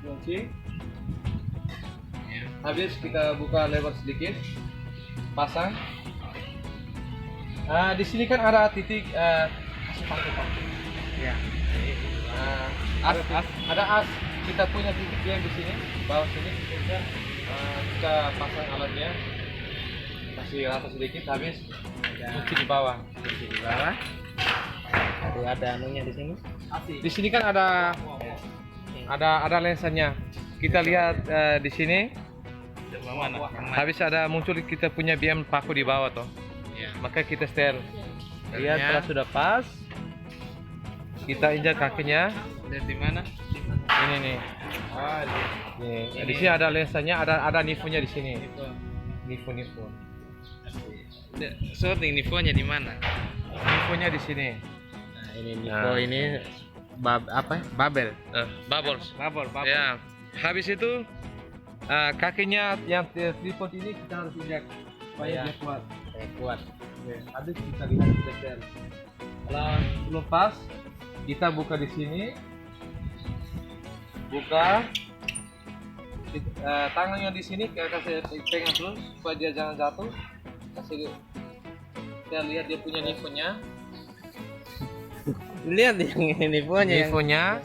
kunci. Habis kita buka lebar sedikit, pasang. Di sini kan ada titik kasih pakai. Ya. Ada as. Kita punya titik yang di sini, bawah sini. Kita pasang alatnya, kasih rata sedikit. Habis kunci di bawah. Kunci di bawah. Ada anunya di sini. Di sini kan ada lensanya. Kita lihat di sini. Mana? Habis ada muncul kita punya BM paku di bawah toh. Ya. Maka kita setel. Lihat setelah sudah pas, kita injak kakinya. Lihat di mana? Ini nih. Oh, Nih. Di sini ada lensanya, ada nifonya di sini. Nipo. Sorting nifonya di mana? Nifonya di sini. Nah, ini nifo ini babel. Bubbles. Babel. Ya. Habis itu kakinya yang tripod ini kita harus injak supaya dia kuat. Kuat. Habis kita lihat kita setel. Kalau belum pas, kita buka di sini. Buka. Tangannya di sini kita kasih pegang terus supaya dia jangan jatuh. Kasih kita lihat dia punya nifonya. Lihat yang nifonya.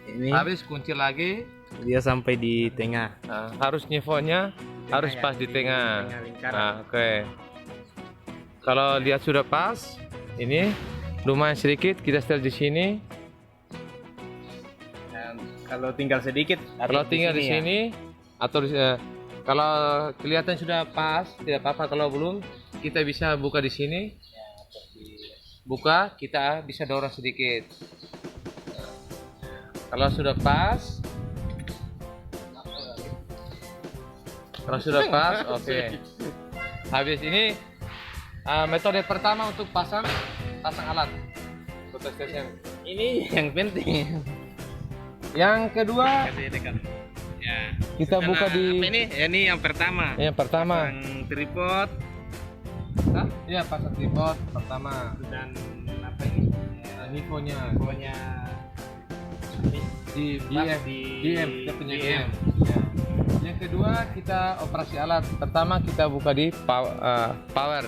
Ini Habis kunci lagi. dia sampai di tengah. Harus nifonya harus ya, pas di tengah. lingkaran. Oke. Kalau lihat sudah pas, ini lumayan sedikit kita setel di sini. Dan kalau tinggal sedikit, Kalau tinggal di ya. sini atau kalau kelihatan sudah pas, tidak apa-apa. Kalau belum, kita bisa buka di sini. Buka, kita bisa dorong sedikit. Kalau sudah pas, oke. Habis ini metode pertama untuk pasang alat. Foto station. Ini yang penting. Yang kedua, Kasih dekat. Ya. kita buka di Apa ini? Ini yang pertama. yang pertama. Yang tripod Iya, pasang tripod pertama. dan apa ini? Nifonya Pokoknya di pas BM, kita punya BM. BM. Ya. Yang kedua kita operasi alat. Pertama kita buka di power.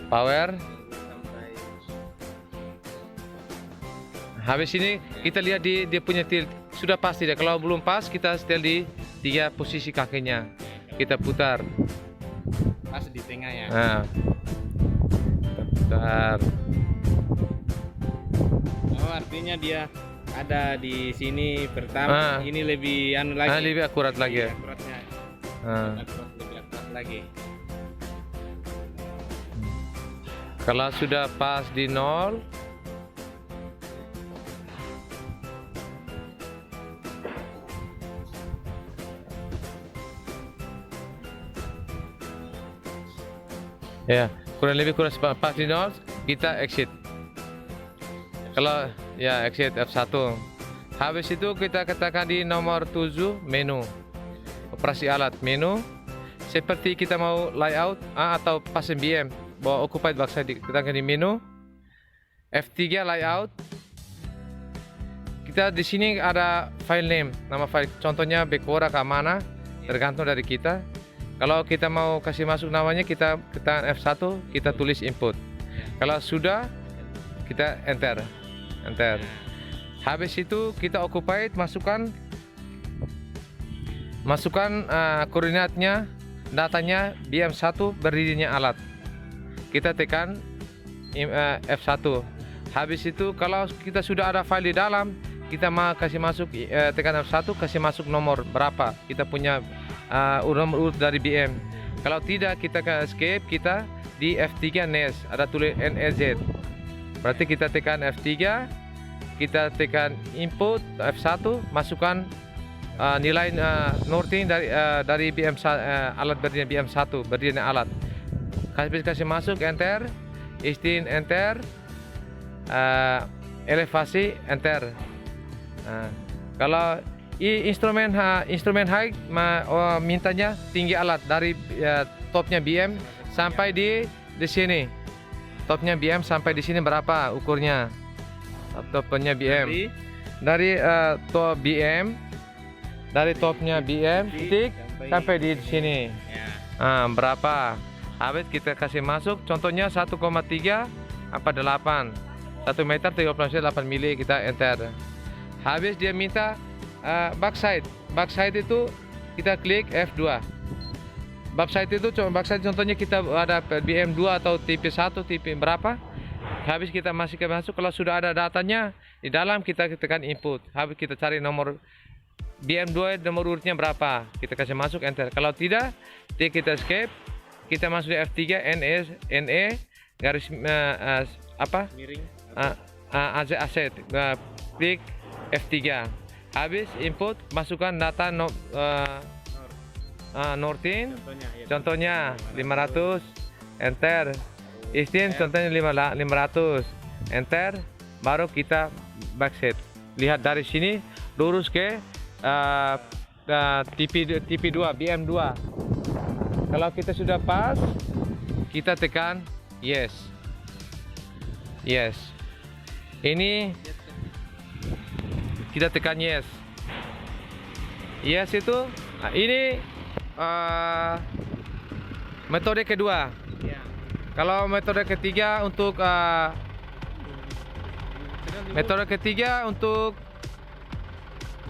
Power. Sampai Habis ini kita lihat dia punya tilt sudah pasti deh. Kalau belum pas kita setel di 3 posisi kakinya. Kita putar. pas di tengah ya. Nah. Kita putar. Oh, artinya dia ada di sini pertama. Ini lebih anu lagi. Lebih akurat lagi ya. Akuratnya. Lebih akurat lagi. Kalau sudah pas di 0, ya kurang lebih pas di 0, kita exit. Kalau ya exit F1. Habis itu kita katakan di nomor 7 menu. Operasi alat menu. Seperti kita mau layout atau pasang BM. Bawa occupied box kita tekan di menu. F3 layout. Kita di sini ada file name, nama file. Contohnya Bekora ke mana, tergantung dari kita. Kalau kita mau kasih masuk namanya, kita tekan F1, kita tulis input. Kalau sudah, kita enter. Habis itu kita occupied, masukkan koordinatnya, datanya BM1 berdirinya alat. Kita tekan F1. Habis itu kalau kita sudah ada file di dalam, kita mau kasih masuk tekan F1, kasih masuk nomor berapa kita punya nomor urut dari BM. Kalau tidak, kita ke escape, kita di F3 NES ada tulis NEZ. Berarti kita tekan F3, kita tekan input F1, masukkan nilai norting dari BM alat berdirinya BM1 berdirinya alat. Kasih masuk enter, istin enter, elevasi enter. Kalau instrumen high mintanya tinggi alat dari topnya BM sampai di sini. Topnya BM sampai di sini berapa ukurnya? topnya BM. Dari top BM, dari topnya BM titik sampai di sini. Berapa? Habis kita kasih masuk. Contohnya 1,3 apa 8. 1 meter 38 mili, kita enter. Habis dia minta backside. Backside itu kita klik F2. Backside itu contohnya kita ada BM2 atau tipe 1, tipe berapa. Habis kita masuk, kalau sudah ada datanya di dalam, kita tekan input. Habis kita cari nomor BM2, nomor urutnya berapa, kita kasih masuk, enter. Kalau tidak, kita escape, kita masuk di F3, NE garis apa miring, aset, klik F3. Habis input, masukkan data Nortin, contohnya 500, enter. Istin contohnya 500, enter. Baru kita backset. Lihat dari sini lurus ke TP2, BM2. Kalau kita sudah pas, kita tekan yes. Yes. Ini kita tekan yes. Yes itu, ini metode kedua. Kalau metode ketiga untuk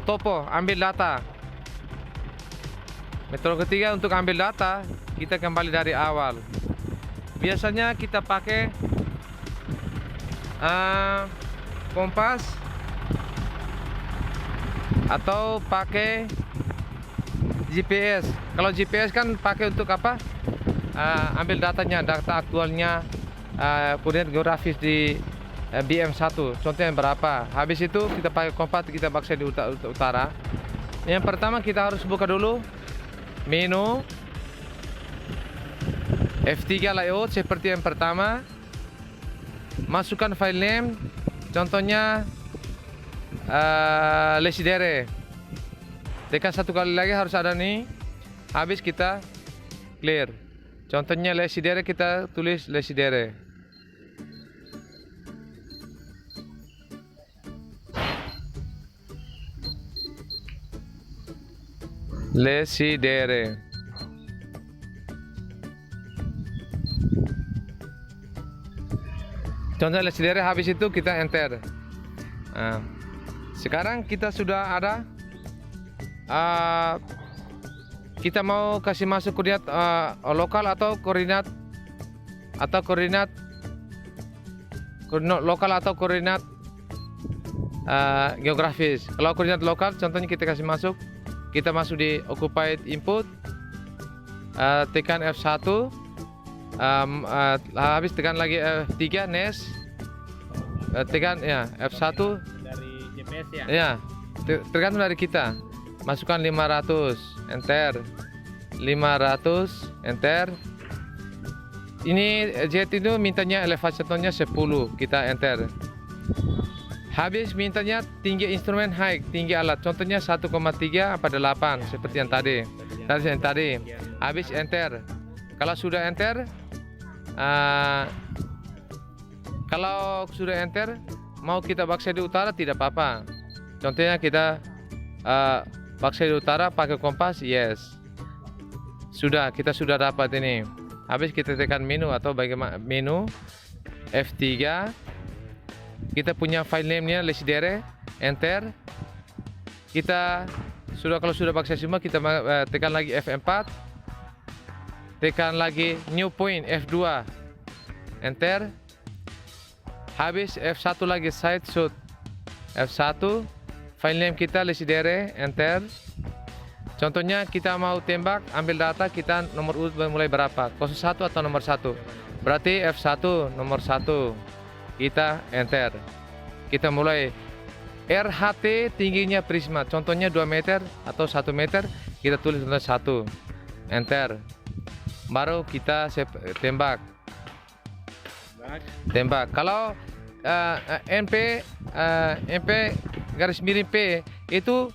topo, ambil data. Metode ketiga untuk ambil data, kita kembali dari awal. Biasanya kita pakai kompas atau pakai GPS. Kalau GPS kan pakai untuk apa? Ambil datanya, data aktualnya, koordinat geografis di BM1, contohnya berapa. Habis itu kita pakai kompas, kita backset di utara. Yang pertama kita harus buka dulu menu F3 layout seperti yang pertama. Masukkan file name, contohnya Lesidere. Tekan satu kali lagi, harus ada nih. Habis kita clear. Contohnya Lesidere, kita tulis Lesidere. Lesidere. Contoh Lesidere, habis itu kita enter. Sekarang kita sudah ada. Kita mau kasih masuk koordinat lokal atau koordinat lokal atau koordinat geografis. Kalau koordinat lokal, contohnya kita kasih masuk, kita masuk di occupied input, tekan F1, habis tekan lagi F3 next, tekan ya F1 dari GPS ya. Ya, tergantung dari kita. Masukkan 500, enter. 500, enter. Ini jet itu mintanya elevationnya 10, kita enter. Habis mintanya tinggi instrumen high, tinggi alat. Contohnya 1,3 pada 8 seperti yang tadi. Habis enter. Kalau sudah enter, mau kita backset di utara tidak apa-apa. Contohnya kita backset di utara pakai kompas, yes. Kita sudah dapat ini. Habis kita tekan menu atau bagaimana menu F3. Kita punya file name-nya Lesidere, enter. Kalau sudah backset semua, kita tekan lagi F4. Tekan lagi new point F2, enter. Habis F1 lagi side shoot, F1. File name kita Lesidere, enter. Contohnya kita mau tembak, ambil data, kita nomor urut mulai berapa, 01 atau nomor 1. Berarti F1 nomor 1. Kita enter. Kita mulai RHT tingginya prisma, contohnya 2 meter atau 1 meter, kita tulis contohnya 1. Enter. Baru kita tembak. Kalau NP garis miring P itu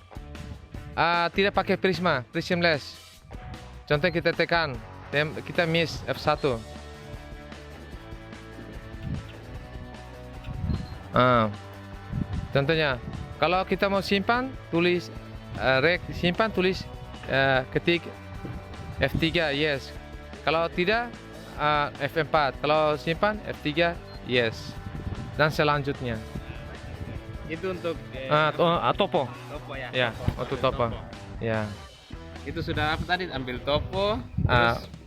tidak pakai prismless. Contoh kita tekan, kita miss F1. Contohnya, kalau kita mau simpan, tulis simpan, tulis ketik F3 yes. Kalau tidak F4. Kalau simpan F3 yes. Dan selanjutnya. Itu untuk topo. topo ya. Ya, untuk topo. Ya. Itu sudah apa tadi? Ambil topo.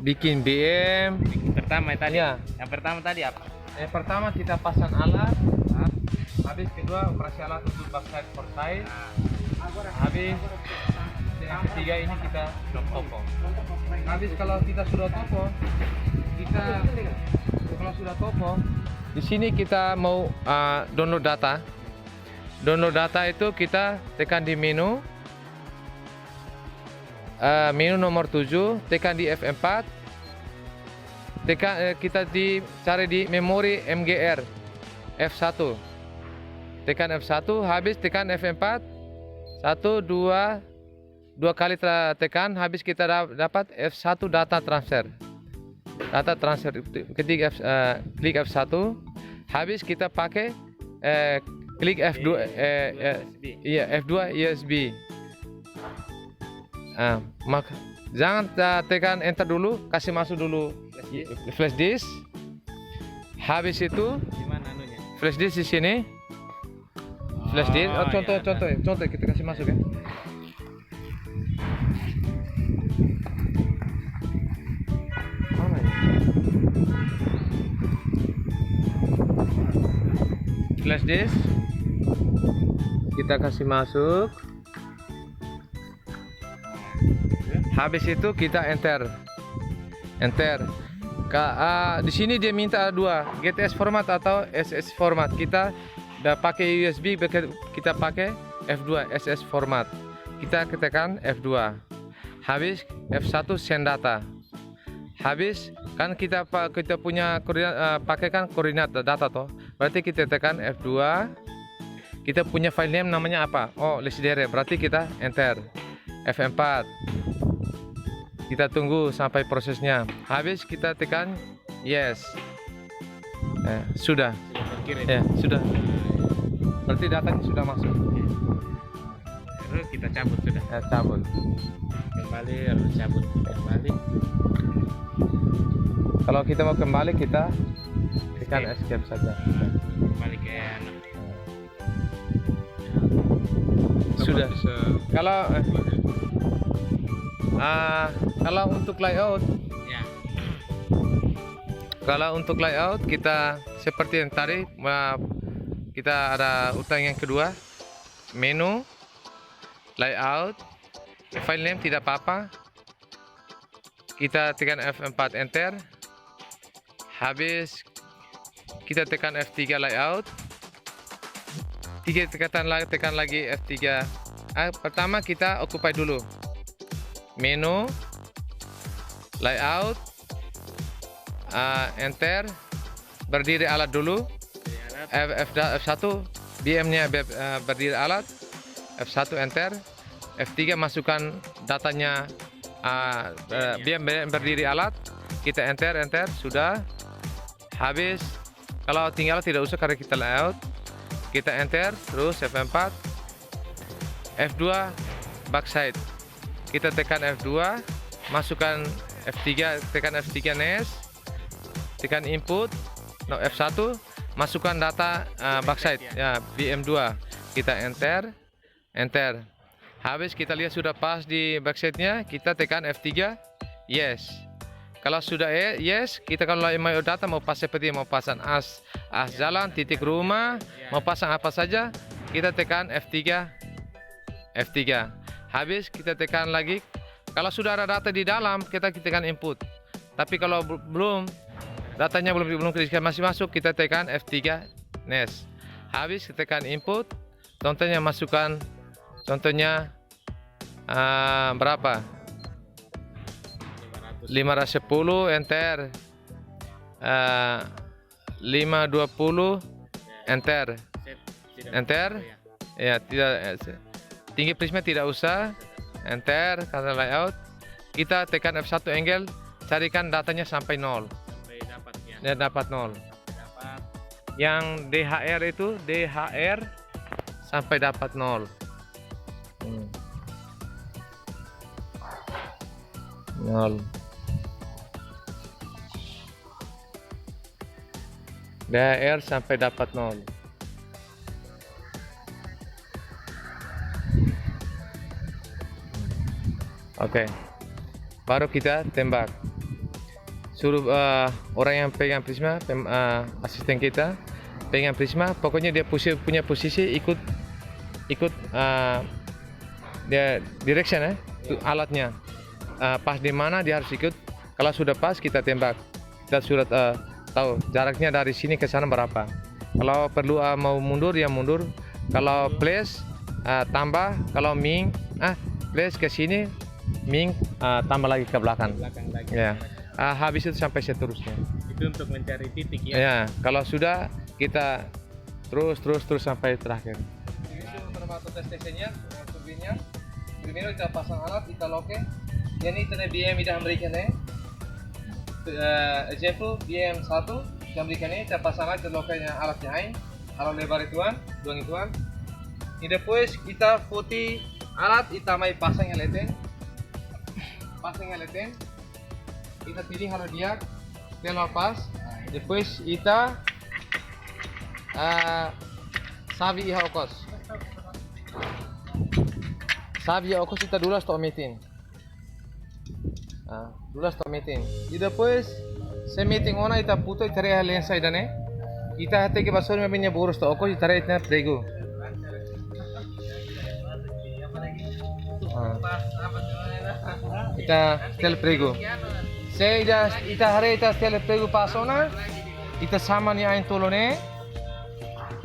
Bikin BM. Pertama tadi. Ya. Yang pertama tadi apa? Yang pertama kita pasang alat. Habis kedua operasi alat untuk backside foresight. Habis yang ketiga ini kita topo. Habis kalau kita sudah topo, di sini kita mau download data. Download data itu kita tekan di menu. Menu nomor 7, tekan di F4. Kita cari di memori MGR F1. Tekan F1, habis tekan F4. 1, 2 kali tekan, habis kita dapat F1 data transfer. Data transfer, klik F1, habis kita pakai klik F2 F2 USB. Jangan tekan enter dulu, kasih masuk dulu flash disk. Habis itu Gimana anunya? flash disk di sini. Flash disk, contoh kita kasih masuk ya. Mana ya? Flash disk kita kasih masuk. Habis itu kita enter. Di sini dia minta dua, GTS format atau SS format. Kita udah pakai USB, kita pakai F2 SS format. Kita tekan F2. Habis F1 send data. Habis kan kita punya koordinat, pakai kan koordinat data toh. Berarti kita tekan F2. Kita punya file name namanya apa? Oh, listdere. Berarti kita enter. F4. Kita tunggu sampai prosesnya. Habis kita tekan yes. Sudah. Ya, sudah. Berarti datanya sudah masuk. Terus kita cabut sudah. Cabut. Kembali harus cabut. Kembali. Kalau kita mau kembali kita tekan escape saja. Kembali ke Sudah. Kalau untuk layout, ya. Kalau untuk layout kita seperti yang tadi, kita ada urutan yang kedua, menu, layout, file name tidak apa-apa. Kita tekan F4 enter. Habis kita tekan F3 layout. Tekan lagi F3. Pertama kita occupy dulu. Menu, layout, enter, berdiri alat dulu. F1 BM-nya berdiri alat. F1 enter. F3 masukkan datanya BM berdiri alat. Kita enter sudah. Habis kalau tinggal tidak usah karena kita layout. Kita enter terus F4. F2 backside. Kita tekan F2, masukkan F3, tekan F3 NES, tekan input, F1, masukkan data backside, ya BM2. Kita enter. Habis kita lihat sudah pas di backside-nya, kita tekan F3, yes. Kalau sudah yes, kita kalau mau data mau pas seperti mau pasang as jalan, titik rumah, mau pasang apa saja, kita tekan F3. Habis kita tekan lagi. Kalau sudah ada data di dalam, kita tekan input. Tapi kalau belum, datanya belum masih masuk, kita tekan F3 NES. Habis kita tekan input. Contohnya masukkan, berapa? 510 enter. 520 enter. Ya, tidak. Tinggi prisma tidak usah. Enter karena layout. Kita tekan F1 angle, carikan datanya sampai 0. Sampai dapat ya. Ya, dapat 0. Dapat. Yang DHR itu DHR sampai dapat 0. 0. DR sampai dapat 0. Oke. Baru kita tembak. Suruh orang yang pegang prisma, asisten kita pegang prisma, pokoknya dia punya posisi ikut dia direction alatnya. Pas di mana dia harus ikut. Kalau sudah pas kita tembak. Kita sudah tahu jaraknya dari sini ke sana berapa. Kalau perlu mau mundur ya mundur. Kalau place tambah, kalau ming place ke sini, ming tambah lagi ke belakang. Ya. Habis itu sampai seterusnya. Itu untuk mencari titik ya. Ya, kalau sudah kita terus sampai terakhir. Ini beberapa tes tesnya, turbinnya. Primero kita pasang alat, kita loke. Jadi kita BM ida memberikan example BM 1 yang berikan kita pasang alat, kita lokenya alatnya ain. Kalau lebar ituan, duang ituan. Ini depois kita putih alat, kita mai pasang yang leten. Kita pilih kalau dia lepas. Depois kita sabi iha okos. Sabi iha okos kita dulu stop meeting. Dulu stop meeting. E depois se meeting ona kita puto itare lensa idane. Kita hate ke basori mabenya boros to okos itare itna prego. Kita stel prego. Se ita hare ita stel prego pasona. Ita samanya ain tolone.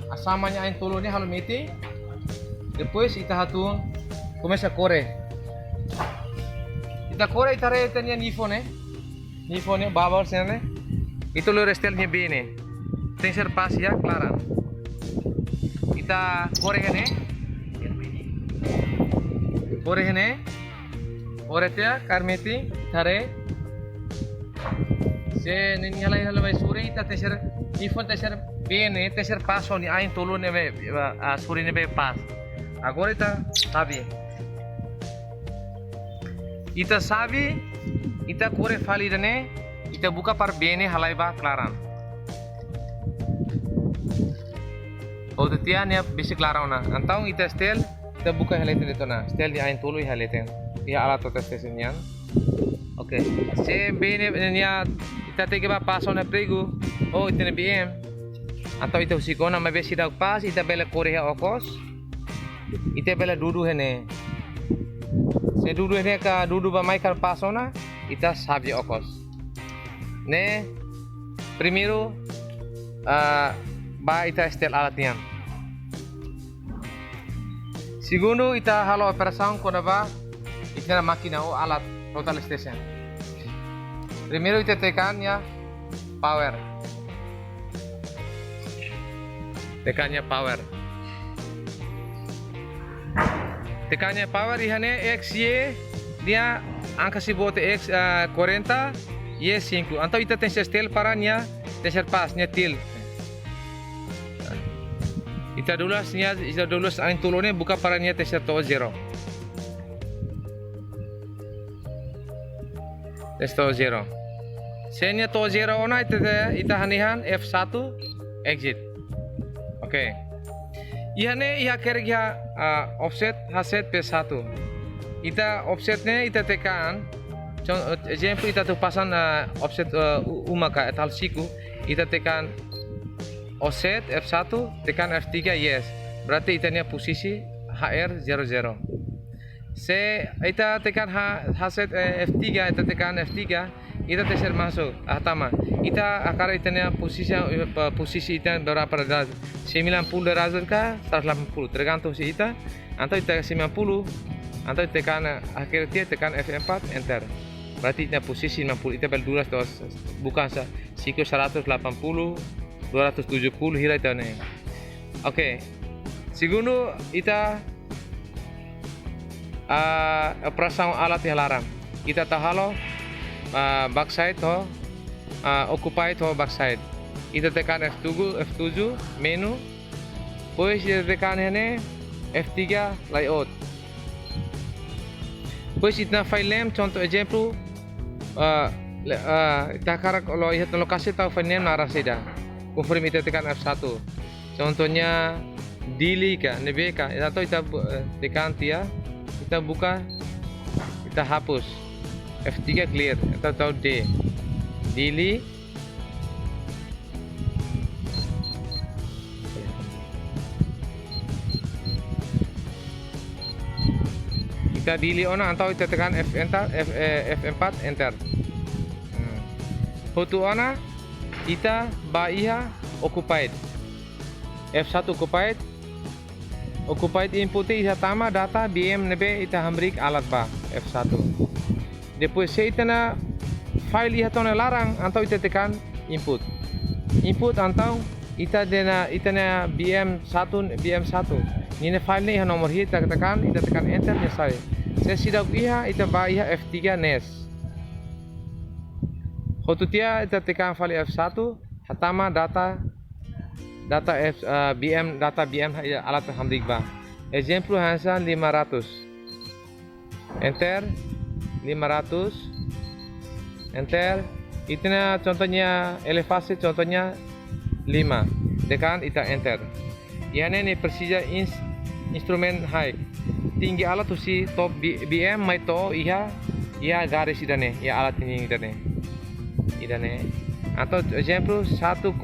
Asamanya ain tolone halo meeting. Depois ita hatun começa a correr. Ita corre itare itanya nifone. Nifone babal sene. Itu lo restelnya bene. Tem ser pas ya claran. Ita corre hene. Corre hene. Oretia karmeti thare se nini halai halai suri ita teser ifon teser bene teser paso ni ain tolu nebe suri nebe pas agora ita sabi ita kore fali dane ita buka par bene halai ba klaran odetia ne bisi klarana antau ita stel ita buka halai tena stel di ain tolu halai ten ya alat tesnya. Oke. Se bene nia ita tege ba paso na prego. Oh itene BM. Atau ita usikona ma besi dak pas ita bela korea okos. Ita bela dudu hene. Se dudu hene ka dudu ba mai kar paso na ita sabi okos. Ne primero ba ita estel alatnya. Segundo ita halo operação kona ba ita máquina o alat total station. Primero ita tekan ya power. Tekannya power. Tekannya power ihane X Y dia angka si bote X 40 Y 5. Antau ita tem stel paranya ter pasnya til. Ita dulu ain tulone buka paranya ter to 0. Testo 0. Senya to 0 ona ita hanihan F1 exit. Oke. Ihane iha kerja offset haset P1. Ita offsetnya ita tekan. Example ita tu pasan offset umaka etal siku ita tekan offset F1 tekan F3 yes. Berarti itanya posisi HR00. Se ita tekan haset F3 ita tekan F3 ita teser masuk tama ita akar itanya posisi ita berapa derajat 90 derajat kah 180 tergantung si ita atau ita 90 atau tekan akhir dia tekan F4 enter berarti ita posisi 90 ita berdua bukan siku 180 270 hira ita nih. Oke. Segundo ita operação alat yang larang. Kita tahalo backside to occupy to backside. Kita tekan F7 menu. Pois kita tekan ini F3 layout. Pois itna file name contoh exemplo ita karak kalau lihat lokasi tahu file name narang seda. Confirm ita tekan F1. Contohnya Dili ka, nebe ka, atau kita tekan tia, kita buka, kita hapus. F3 clear atau D. Dili. Kita dili ona atau kita tekan F4 enter. Foto ona kita baiha occupied. F1 occupied input ita tama data BM nebe ita hambrik alat ba F1. Depois se ita na file ita na larang atau ita tekan input atau ita na BM1 ni na file ni ha nomor ita tekan enter nya sai. Se sidak iha ita ba iha F3 nes. Foto tia ita tekan file F1 hatama data BM alat hambrik ba. Exemplo hansa 500. Enter 500. Enter. Itna contohnya elevasi contohnya 5. Tekan ita enter. Yana ni persija instrumen high. Tinggi alat usi top BM mai to iha garis idane ya alat ini idane. Atau exemplo 1,5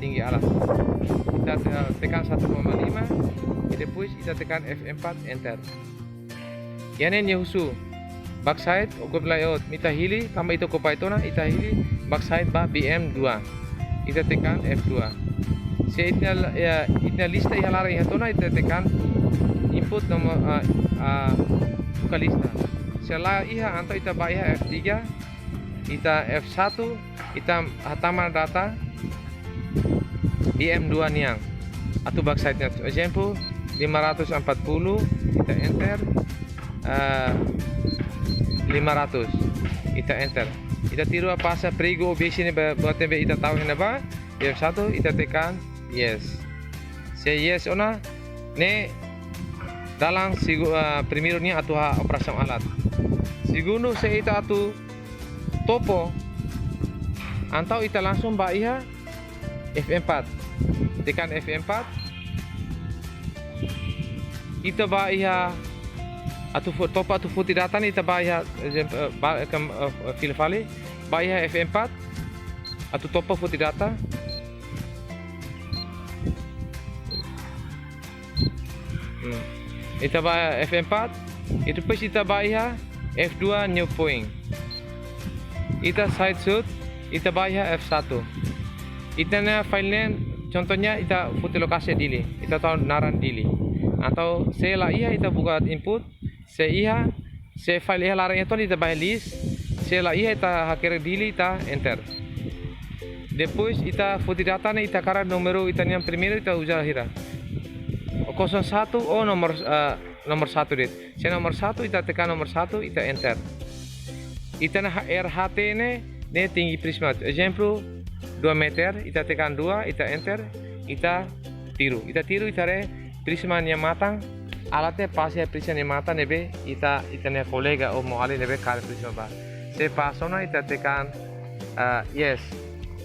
tinggi alat. Kita tekan 1,5. Depois kita tekan F4 enter. Yana ni husu backside ukur layout mita hili tambah itu ko Python ita hili backside ba BM2. Kita tekan F2. Se itna lista iha lara iha tona ita tekan input nomor buka lista. Setelah iha atau ita ba iha F3 ita F1 ita hatama data BM2 niang atau backside nya example 540 kita enter 500 kita enter kita tiru apa sa prego base ni buat tembe ita tahu na ba F1 ita tekan yes say yes ona ne dalam primeiro niya atau operasi alat segundo sa ita atu topo atau ita langsung ba iha F4 tekan F4 ita ba iha atau topo atau futi data ni ita ba iha file file ba iha F4 atau topo futi data ita ba F4 itu pas ita ba iha F2 new point. Ita side shoot, ita bayar F1. Ita na file name, contohnya ita foto lokasi dili, ita tahu naran dili. Atau saya iha ita buka input, saya file iha larang itu ita bayar list, saya iha ita hacker dili ita enter. Depois ita foto data na ita kara numero ita yang primeiro ita ujar hira. 01 nomor 1 dit. Saya nomor 1 ita tekan nomor 1 ita enter. Ita na RHT ne tinggi prisma. Exemplo 2 meter, ita tekan 2, ita enter, ita tiru ita re prisma nya matang. Alatnya pas ya prisma nya matang nebe ita ne kolega o mo ali nebe kal prisma ba. Se pasona ita tekan yes.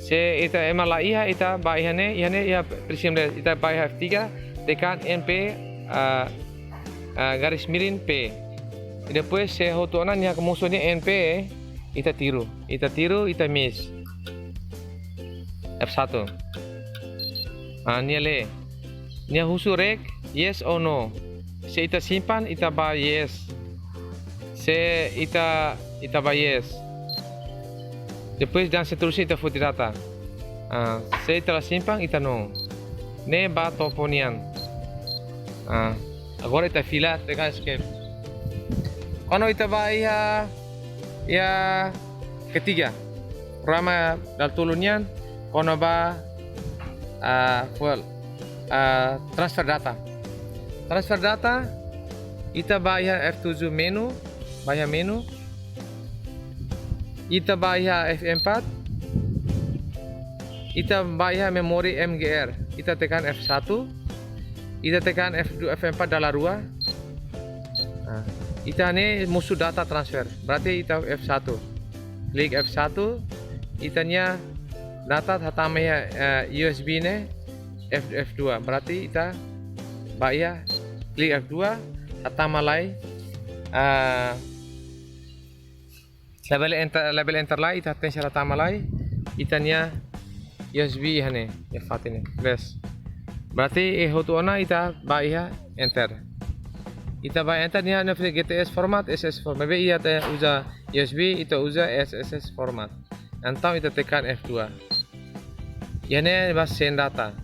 Se ita emala iha ita ba iha ne ya prisma ita ba iha F3 tekan NP garis miring P. Depois se hotona nya musuhnya NP ita tiru ita miss F1 nya husu rek yes or no se ita simpan ita ba yes se ita ba yes depois dan seterusnya ita foto data se ita simpan ita no ne ba toponian agora ita fila tekan escape. Ono ita ba iha ya ketiga rama dal tulunyan ono ba transfer data ita ba iha F7 menu ita ba iha F4 ita ba iha memori MGR ita tekan F1 Kita tekan F2, F4 dalam rua. Nah, kita ini musuh data transfer. Berarti kita F1. Klik F1. Itanya data hatama USB ne F2. Berarti kita bayar klik F2 hatama lai label enter lai ita tension hatama lai itanya USB hane F4 ini. Bes. Berarti hotu ona ita bayar enter. Ita bayar enter nya na GTS format SS format. Be ia usa USB ita usa SSS format. Antau ita tekan F2. Ini bas send data.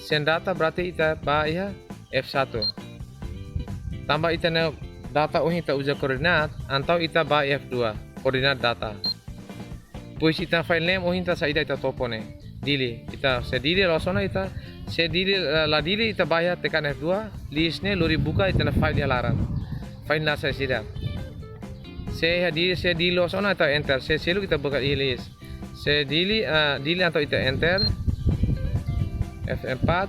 Send data berarti ita bayar F1. Tambah ita na data ita usa koordinat, antau ita bayar F2 koordinat data. Pois ita file name ita sa ita topone. Dili ita se dili losona ita se dili la dili ita bayar tekan F2, list ne lori buka ita na file laran. File na sa sida. Se dili losona ita enter. Se selu kita buka list. Se dili atau ita enter F4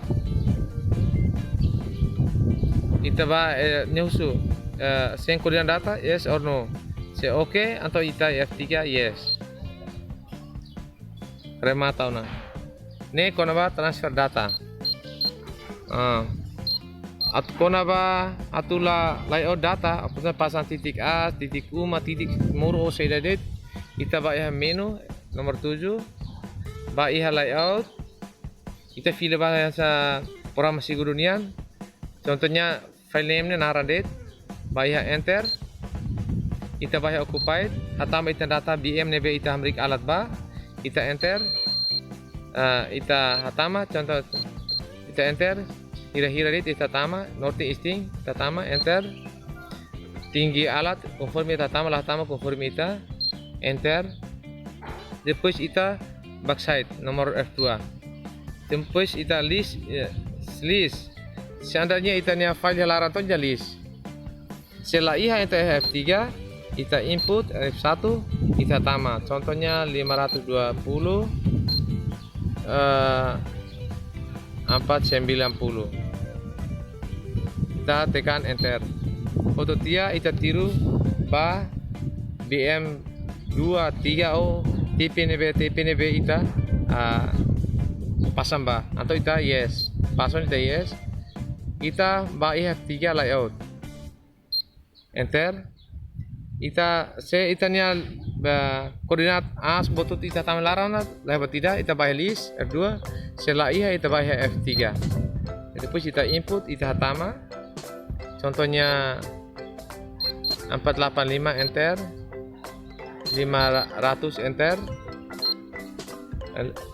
ita ba nyusu sen koordinat data yes or no. Se okay atau ita F3 yes. Remata na. Ne kona ba transfer data. At kona ba atula layout data apuna pasang titik A, titik U, titik muro sa idadet. Ita ba ya menu nomor 7. Ba iha layout. Ita file ba sa program sigurunian. Contohnya file name nya naradet. Ba iha enter. Ita ba occupied. Hatama ita data BM nebe ita hamrik alat ba. Ita enter. Ita hatama contoh ita enter. Hira-hira dit ita tama. Norte isting ita tama enter. Tinggi alat konforme ita tama lah tama konforme ita enter. Depois ita backside nomor F2. Depois ita list. Seandainya ita nya file laran tu je list. Setelah iha ita F3, ita input F1, ita tama. Contohnya 520 490. Kita tekan enter. Foto tia ita tiru ba BM 230 TPNB ita pasang ba atau ita yes. Pasang ita yes. Ita ba F3 layout. Enter. Itanya koordinat A sebutut ita taman larana lebat tidak ita bayar list F2 setelah iha ita bayar F3. Jadi pun kita input ita tama contohnya 485 enter 500 enter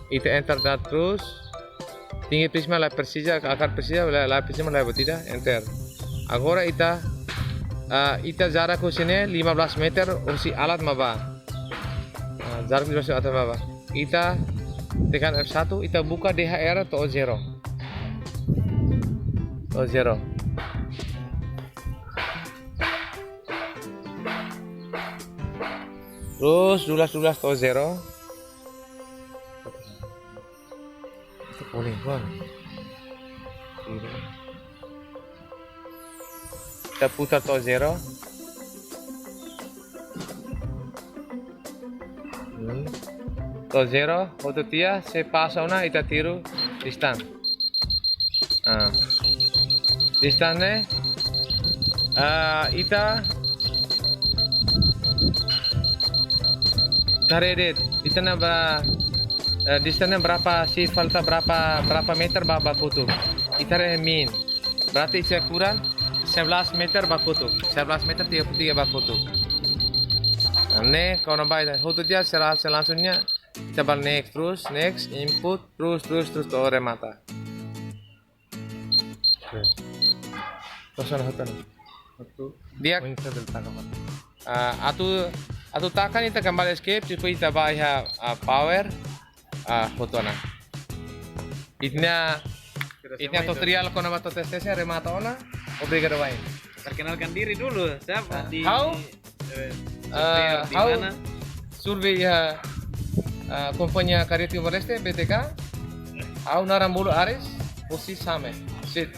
ita enter dan terus tinggi prisma la persija akar persija la prisma lebat tidak enter. Agora ita jarak ke sini 15 meter usi alat maba. Jarak 15 meter alat maba. Kita tekan F1, kita buka DHR atau 0. Oh 0. Terus 12 atau 0. Itu boleh kan? Kita putar to 0. To 0, foto tia se pasa una ita tiru distan. Distan ne ita taredet ita na ba distannya berapa si falta berapa meter baba kutu. Ita min. Berarti saya kurang 11 meter bakutuk, 11 meter 33 bakutuk. Ane kalau nampak itu dia langsungnya kita balik next input terus ke remata. Terus hotel. Dia atu takan kita kembali escape supaya kita bayar power hotona. Ini tutorial kalau nama tesnya remata ona. Obrigado, Wayne. Perkenalkan diri dulu, siapa how survei kompannya Karya Timor Leste BTK how narambulu ares posisi sama sit